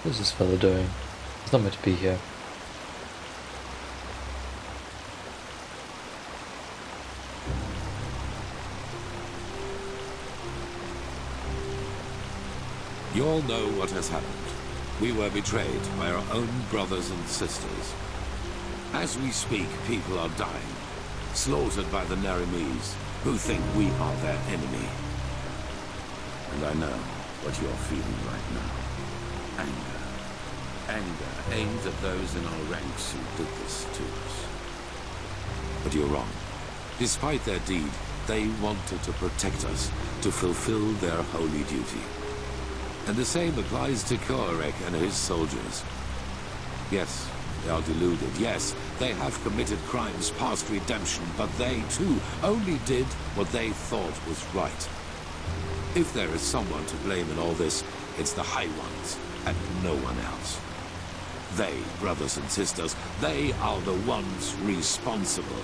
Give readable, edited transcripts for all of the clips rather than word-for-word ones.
What's this fella doing? He's not meant to be here. You all know what has happened. We were betrayed by our own brothers and sisters. As we speak, people are dying, slaughtered by the Naramis, who think we are their enemy. And I know what you're feeling right now. Anger. Anger aimed at those in our ranks who did this to us. But you're wrong. Despite their deed, they wanted to protect us, to fulfill their holy duty. And the same applies to Koarek and his soldiers. Yes, they are deluded. Yes, they have committed crimes past redemption, but they, too, only did what they thought was right. If there is someone to blame in all this, it's the High Ones, and no one else. They, brothers and sisters, they are the ones responsible.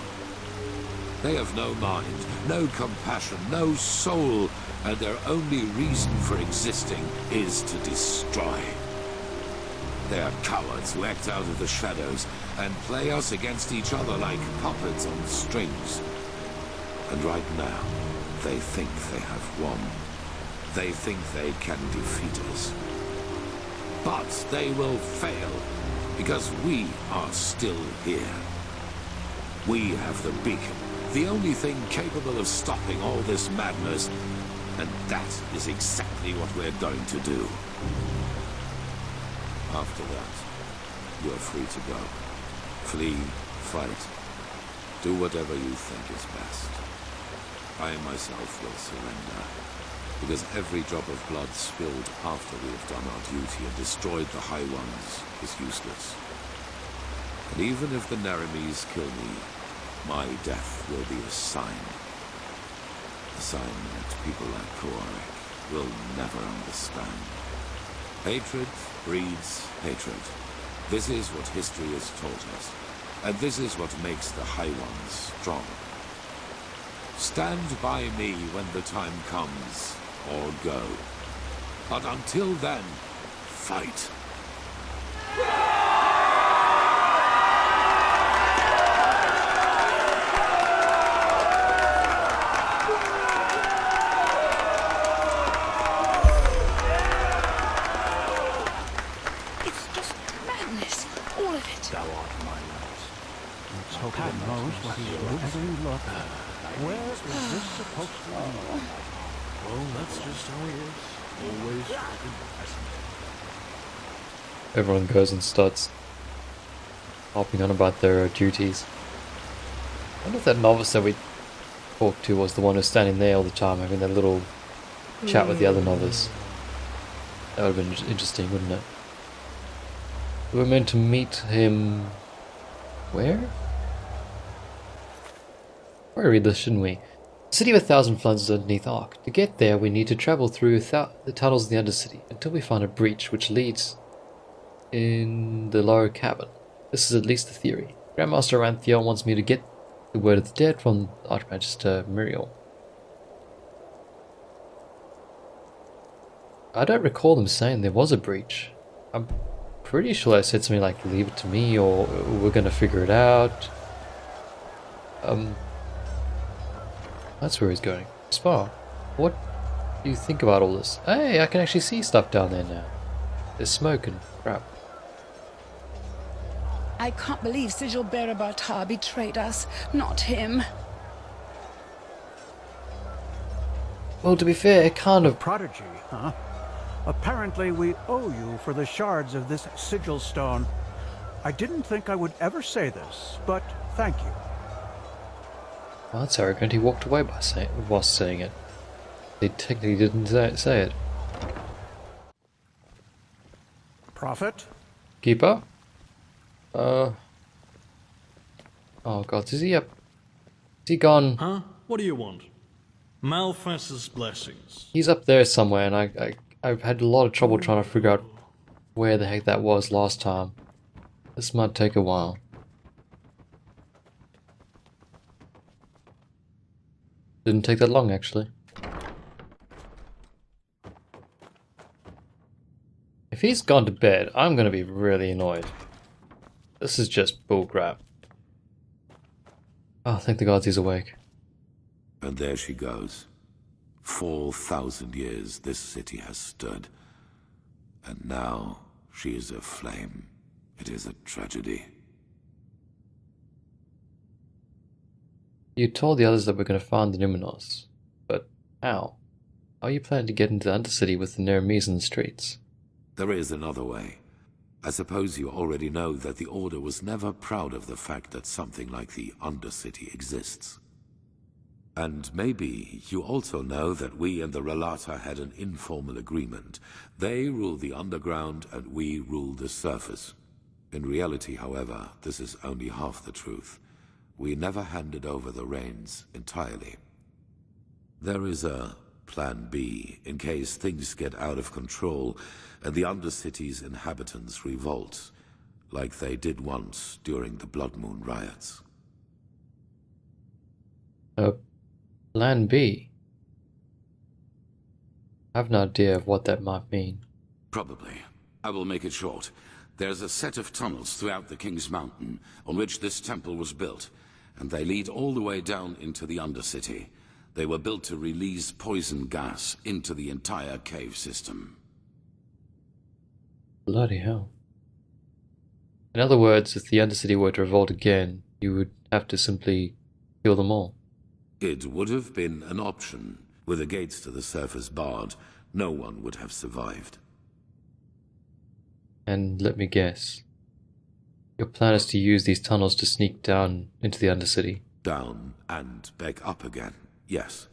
They have no mind, no compassion, no soul, and their only reason for existing is to destroy. They are cowards who act out of the shadows and play us against each other like puppets on strings. And right now, they think they have won. They think they can defeat us. But they will fail, because we are still here. We have the beacon, the only thing capable of stopping all this madness, and that is exactly what we're going to do. After that, you're free to go. Flee, fight, do whatever you think is best. I myself will surrender, because every drop of blood spilled after we have done our duty and destroyed the High Ones is useless. And even if the Naramis kill me, my death will be a sign. A sign that people like Koarek will never understand. Hatred breeds hatred. This is what history has taught us. And this is what makes the High Ones strong. Stand by me when the time comes, or go. But until then, fight. Pat knows what he's wherever you look. Where is this supposed to be? Well, that's just how he is. Always fucking present. Everyone goes and starts harping on about their duties. I wonder if that novice that we talked to was the one who's standing there all the time having that little chat with the other novice. That would have been interesting, wouldn't it? We were meant to meet him... where? Probably read this, shouldn't we? The city of 1,000 floods is underneath Ark. To get there, we need to travel through the tunnels in the Undercity until we find a breach which leads in the lower cabin. This is at least the theory. Grandmaster Aranthiel wants me to get the word of the dead from Archmagister Muriel. I don't recall them saying there was a breach. I'm pretty sure they said something like, leave it to me, or we're gonna figure it out. That's where he's going. Spa, what do you think about all this? Hey, I can actually see stuff down there now. There's smoke and crap. I can't believe Sigil Berabatar betrayed us, not him. Well, to be fair, it kind of... Prodigy, huh? Apparently we owe you for the shards of this sigil stone. I didn't think I would ever say this, but thank you. Well, that's arrogant. He walked away by saying it. He technically didn't say it. Prophet? Keeper? Oh god, is he up? Is he gone? Huh? What do you want? Malphas's blessings. He's up there somewhere, and I've had a lot of trouble trying to figure out where the heck that was last time. This might take a while. Didn't take that long, actually. If he's gone to bed, I'm gonna be really annoyed. This is just bullcrap. Oh, thank the gods he's awake. And there she goes. 4,000 years this city has stood. And now she is aflame. It is a tragedy. You told the others that we're going to find the Numinos, but how? How are you planning to get into the Undercity with the Neramis in the streets? There is another way. I suppose you already know that the Order was never proud of the fact that something like the Undercity exists. And maybe you also know that we and the Relata had an informal agreement. They rule the underground and we rule the surface. In reality, however, this is only half the truth. We never handed over the reins entirely. There is a Plan B in case things get out of control and the Undercity's inhabitants revolt, like they did once during the Blood Moon riots. Plan B? I have no idea of what that might mean. Probably. I will make it short. There's a set of tunnels throughout the King's Mountain on which this temple was built, and they lead all the way down into the Undercity. They were built to release poison gas into the entire cave system. Bloody hell. In other words, if the Undercity were to revolt again, you would have to simply kill them all. It would have been an option. With the gates to the surface barred, no one would have survived. And let me guess. Your plan is to use these tunnels to sneak down into the Undercity. Down and back up again, yes.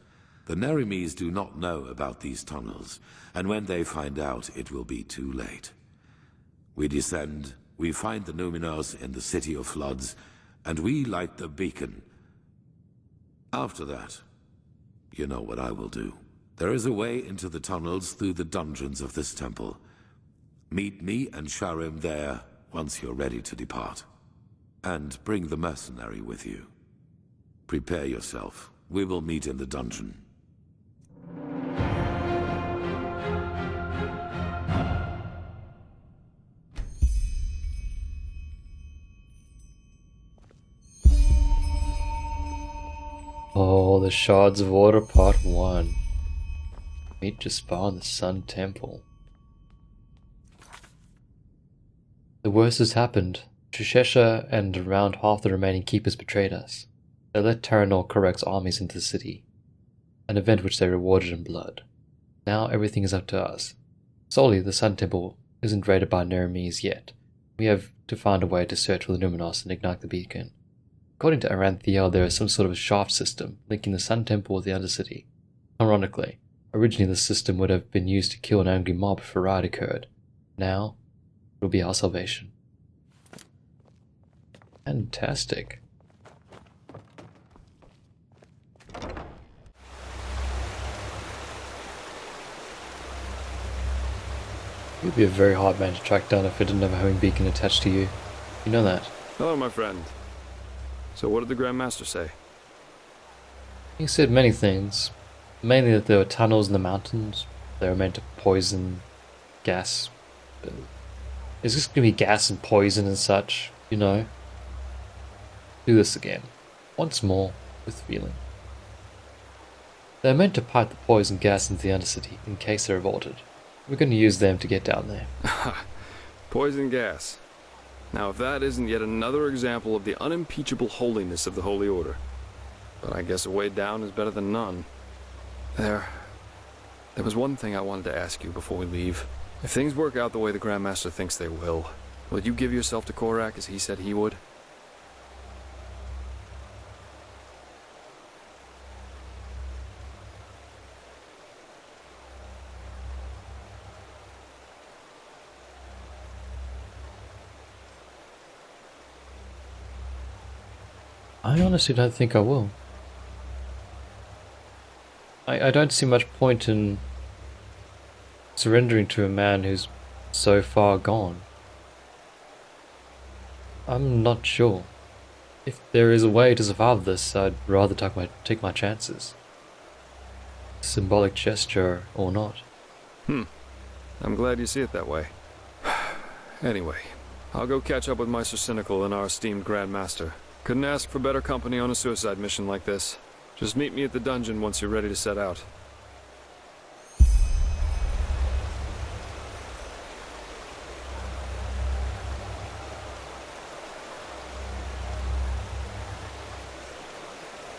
The Neramis do not know about these tunnels, and when they find out, it will be too late. We descend, we find the Numinos in the City of Floods, and we light the beacon. After that, you know what I will do. There is a way into the tunnels through the dungeons of this temple. Meet me and Skyrim there once you're ready to depart. And bring the mercenary with you. Prepare yourself. We will meet in the dungeon. Oh, the Shards of Order Part 1. Meet Jaspar in the Sun Temple. The worst has happened. ThisJester and around half the remaining Keepers betrayed us. They led Terranor Correct's armies into the city, an event which they rewarded in blood. Now everything is up to us. Solely, the Sun Temple isn't raided by Neramis yet. We have to find a way to search for the Numinos and ignite the beacon. According to Aranthiel, there is some sort of a shaft system linking the Sun Temple with the Undercity. Ironically, originally the system would have been used to kill an angry mob if a riot occurred. Now, it will be our salvation. Fantastic. You'd be a very hard man to track down if it didn't have a homing beacon attached to you. You know that. Hello, my friend. So what did the Grand Master say? He said many things. Mainly that there were tunnels in the mountains. They were meant to poison gas. Is this going to be gas and poison and such? You know? Do this again. Once more, with feeling. They're meant to pipe the poison gas into the Undercity in case they revolted. We're going to use them to get down there. Poison gas. Now, if that isn't yet another example of the unimpeachable holiness of the Holy Order. But I guess a way down is better than none. There was one thing I wanted to ask you before we leave. If things work out the way the Grand Master thinks they will you give yourself to Korak as he said he would? I honestly don't think I will. I don't see much point in surrendering to a man who's so far gone. I'm not sure. If there is a way to survive this, I'd rather take my chances. Symbolic gesture or not. I'm glad you see it that way. Anyway, I'll go catch up with Meister Cynical and our esteemed Grand Master. Couldn't ask for better company on a suicide mission like this. Just meet me at the dungeon once you're ready to set out.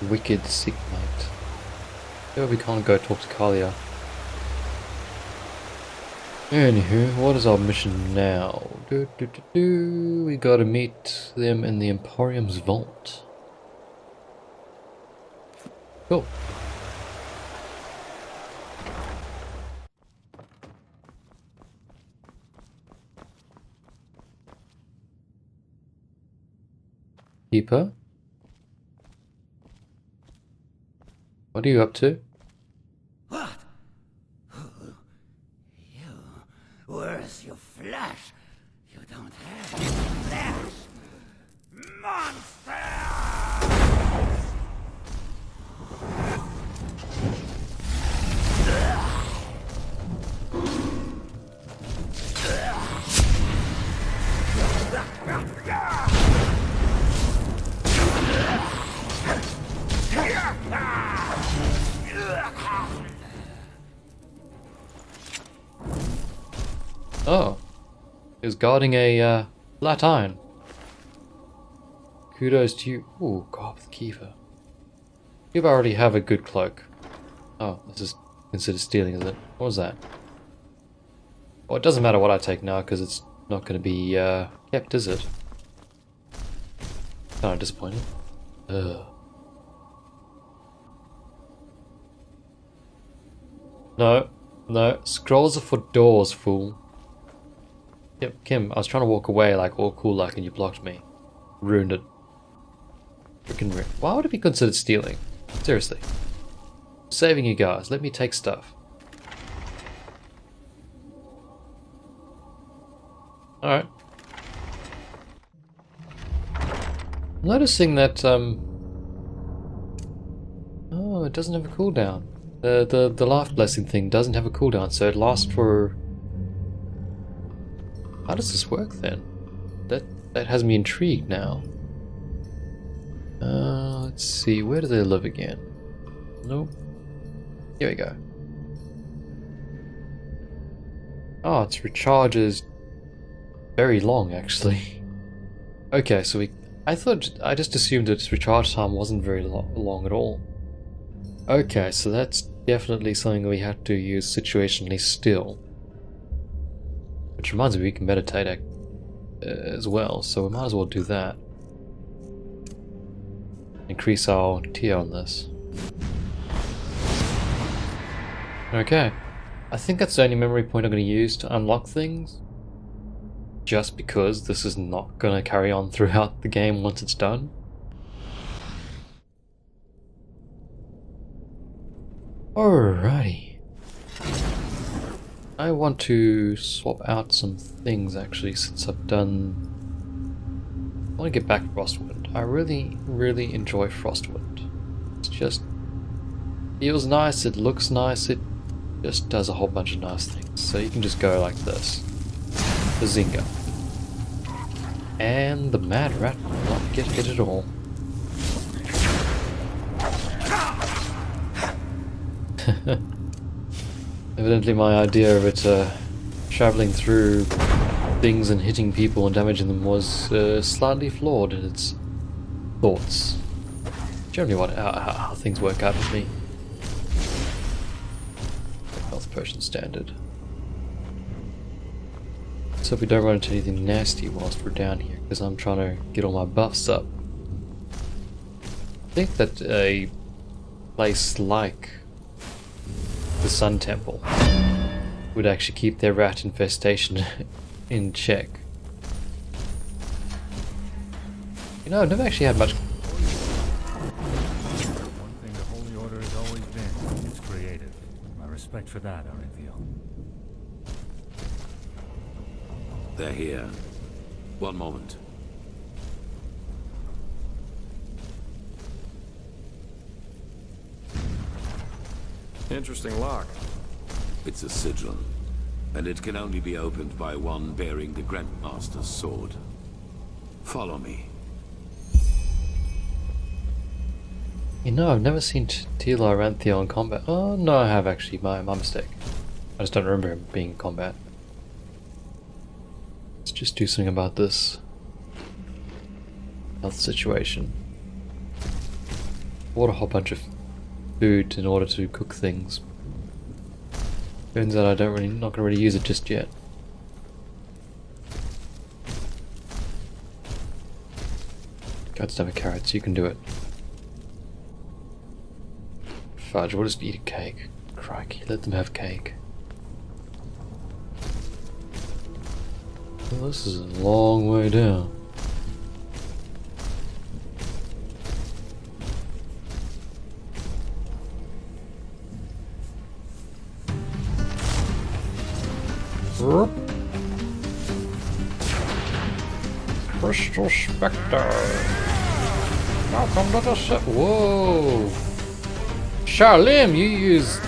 Wicked sick mate. Yeah, we can't go talk to Kalia. Anywho, what is our mission now? We gotta meet them in the Emporium's vault. Cool. Keeper? What are you up to? What? You? Where's your flesh? You don't have any flesh! Monster! Oh. He was guarding a flat iron. Kudos to you. Ooh, Kopp the Keeper. You already have a good cloak. Oh, this is considered stealing, is it? What was that? Well, it doesn't matter what I take now, because it's not going to be kept, is it? Kind of disappointing. Ugh. No, no. Scrolls are for doors, fool. Yep, Kim, I was trying to walk away like all cool like and you blocked me. Ruined it. Freaking ruined. Why would it be considered stealing? Seriously. I'm saving you guys. Let me take stuff. Alright. I'm noticing that, oh, it doesn't have a cooldown. The life blessing thing doesn't have a cooldown, so it lasts for... How does this work then? That has me intrigued now. Let's see, where do they live again? Nope. Here we go. Oh, it recharges very long actually. Okay, so I just assumed its recharge time wasn't very long at all. Okay, so that's definitely something we have to use situationally still. Which reminds me, we can meditate as well, so we might as well do that. Increase our tier on this. Okay. I think that's the only memory point I'm going to use to unlock things. Just because this is not going to carry on throughout the game once it's done. Alrighty. I want to swap out some things actually since I've done... I want to get back to Frostwind. I really enjoy Frostwind. It just feels nice, it looks nice, it just does a whole bunch of nice things. So you can just go like this. Bazinga. And the Mad Rat will not get hit at all. Evidently my idea of it travelling through things and hitting people and damaging them was slightly flawed in its thoughts. Generally how things work out with me. Health potion standard. So we don't run into anything nasty whilst we're down here, because I'm trying to get all my buffs up. I think that a place like the Sun Temple would actually keep their rat infestation in check. You know, I've never actually had much... One thing the Holy Order has always been, it's creative. My respect for that, Arethiel. They're here. One moment. Interesting lock. It's a sigil. and it can only be opened by one bearing the Grandmaster's sword. Follow me. You know, I've never seen Tila Aranthio in combat. Oh, no, I have actually. My mistake. I just don't remember him being in combat. Let's just do something about this health situation. Bought a whole bunch of food in order to cook things. Turns out not gonna really use it just yet. Goddamn carrots, you can do it. Fudge, we'll just eat a cake. Crikey, let them have cake. Well, this is a long way down. Crystal Spectre. Welcome to the set. Whoa. Charlim, you use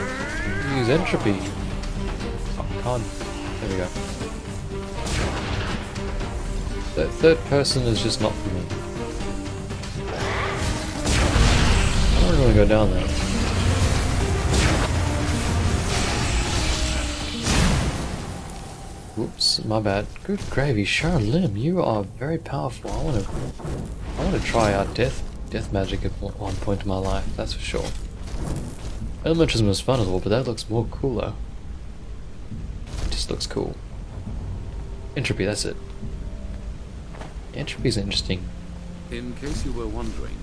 entropy. Oh, can't. There we go. That third person is just not for me. I don't really want to go down there. Whoops, my bad. Good gravy, Charlim, you are very powerful. I want to try out death magic at one point in my life. That's for sure. Elementalism is fun as well, but that looks more cool though. It just looks cool. Entropy, that's it. Entropy is interesting. In case you were wondering,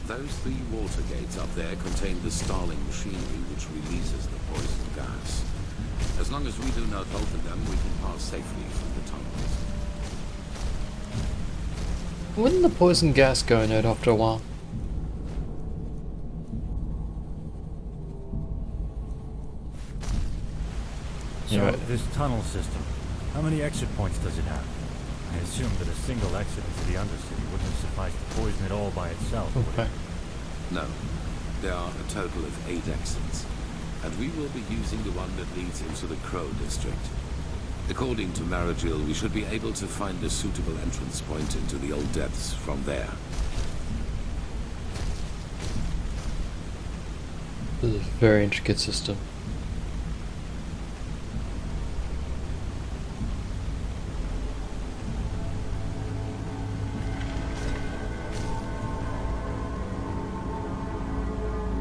those 3 water gates up there contain the Starling machinery which releases the poison gas. As long as we do not open them, we can pass safely through the tunnels. Wouldn't the poison gas go out after a while? So, this tunnel system, how many exit points does it have? I assume that a single exit into the Undercity wouldn't have sufficed to poison it all by itself, would it? No. There are a total of 8 exits, and we will be using the one that leads into the Crow District. According to Maragil, we should be able to find a suitable entrance point into the old depths from there. This is a very intricate system.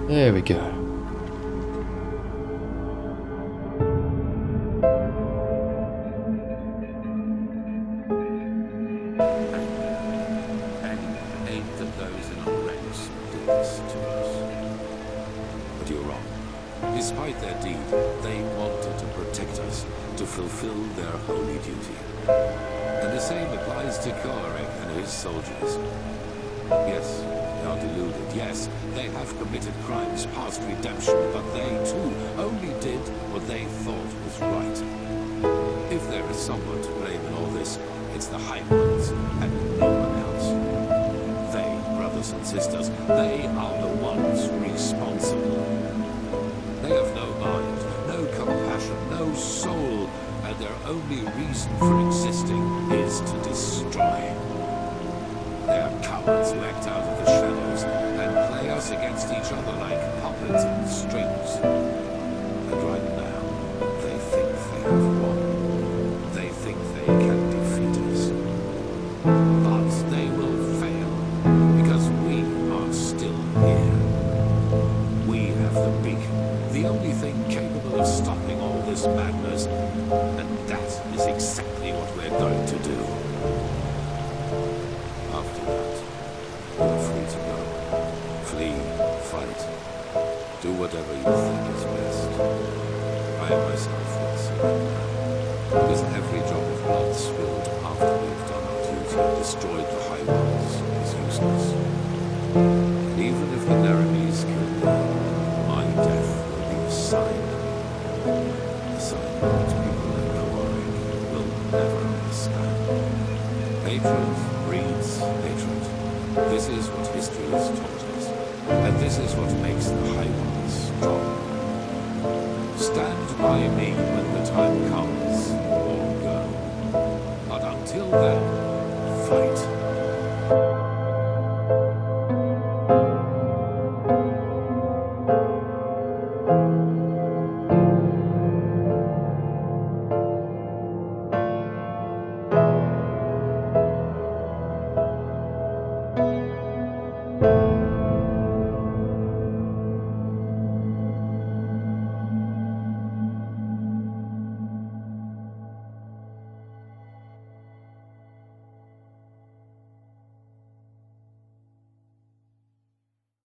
There we go. And aid that those in our ranks did this to us. But you're wrong. Despite their deed, they wanted to protect us, to fulfill their holy duty. And the same applies to Koarek and his soldiers. Yes, they are deluded. Yes, they have committed crimes past redemption, but they, too, only did what they thought was right. If there is someone to blame in all this, it's the High Ones, and no one else. They, brothers and sisters, they are the ones responsible. They have no mind, no compassion, no soul, and their only reason for existing is to destroy. They are cowards who act out of the shadows and play us against each other like puppets and strings. And right now, they think they have won. They think they can defeat us. But they will fail, because we are still here. We have the beacon, the only thing capable of stopping all this madness, and that is exactly what we're going to do. After that, you're free to go. Flee, fight, do whatever you think is best. I myself will see that now, because every drop of blood spilled after we've done our duty and destroyed the High Ones is useless. And even if the Naramis kill me, my death will be a sign. A sign that people like Koarek will never understand. Hatred breeds hatred. This is what history has taught us, and this is what makes the High Ones strong. Stand by me when the time comes, or go. But until then,